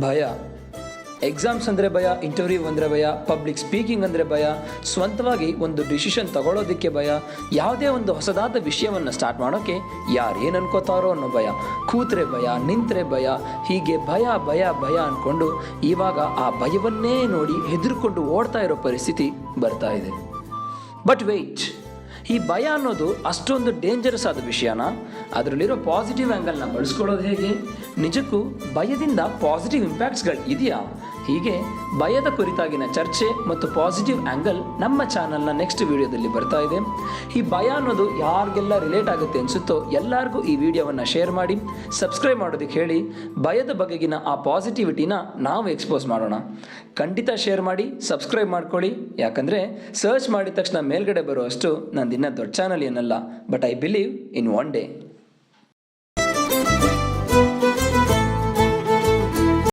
ಭಯ. ಎಕ್ಸಾಮ್ಸ್ ಅಂದರೆ ಭಯ, ಇಂಟರ್ವ್ಯೂ ಅಂದರೆ ಭಯ, ಪಬ್ಲಿಕ್ ಸ್ಪೀಕಿಂಗ್ ಅಂದರೆ ಭಯ, ಸ್ವಂತವಾಗಿ ಒಂದು ಡಿಸಿಷನ್ ತಗೊಳ್ಳೋದಕ್ಕೆ ಭಯ, ಯಾವುದೇ ಒಂದು ಹೊಸದಾದ ವಿಷಯವನ್ನು ಸ್ಟಾರ್ಟ್ ಮಾಡೋಕ್ಕೆ ಯಾರೇನು ಅನ್ಕೋತಾರೋ ಅನ್ನೋ ಭಯ, ಕೂತ್ರೆ ಭಯ, ನಿಂತರೆ ಭಯ, ಹೀಗೆ ಭಯ ಭಯ ಭಯ ಅಂದ್ಕೊಂಡು ಇವಾಗ ಆ ಭಯವನ್ನೇ ನೋಡಿ ಹೆದರ್ಕೊಂಡು ಓಡ್ತಾ ಇರೋ ಪರಿಸ್ಥಿತಿ ಬರ್ತಾ ಇದೆ. ಬಟ್ ವೆಯ್ಟ್, ಈ ಭಯ ಅನ್ನೋದು ಅಷ್ಟೊಂದು ಡೇಂಜರಸ್ ಆದ ವಿಷಯನ? ಅದರಲ್ಲಿರೋ ಪಾಸಿಟಿವ್ ಆ್ಯಂಗಲ್ನ ಬಳಸ್ಕೊಳ್ಳೋದು ಹೇಗೆ? ನಿಜಕ್ಕೂ ಭಯದಿಂದ ಪಾಸಿಟಿವ್ ಇಂಪ್ಯಾಕ್ಟ್ಸ್ಗಳು ಇದೆಯಾ? ಹೀಗೆ ಭಯದ ಕುರಿತಾಗಿನ ಚರ್ಚೆ ಮತ್ತು ಪಾಸಿಟಿವ್ ಆ್ಯಂಗಲ್ ನಮ್ಮ ಚಾನಲ್ನ ನೆಕ್ಸ್ಟ್ ವಿಡಿಯೋದಲ್ಲಿ ಬರ್ತಾ ಇದೆ. ಈ ಭಯ ಅನ್ನೋದು ಯಾರಿಗೆಲ್ಲ ರಿಲೇಟ್ ಆಗುತ್ತೆ ಅನಿಸುತ್ತೋ ಎಲ್ಲರಿಗೂ ಈ ವಿಡಿಯೋವನ್ನು ಶೇರ್ ಮಾಡಿ, ಸಬ್ಸ್ಕ್ರೈಬ್ ಮಾಡೋದಕ್ಕೆ ಹೇಳಿ. ಭಯದ ಬಗೆಗಿನ ಆ ಪಾಸಿಟಿವಿಟಿನ ನಾವು ಎಕ್ಸ್ಪೋಸ್ ಮಾಡೋಣ. ಖಂಡಿತ ಶೇರ್ ಮಾಡಿ, ಸಬ್ಸ್ಕ್ರೈಬ್ ಮಾಡ್ಕೊಳ್ಳಿ. ಯಾಕಂದರೆ ಸರ್ಚ್ ಮಾಡಿದ ತಕ್ಷಣ ಮೇಲ್ಗಡೆ ಬರುವಷ್ಟು ನಂದಿನ್ನ ದೊಡ್ಡ ಚಾನಲ್ ಏನಲ್ಲ. But I believe in one day.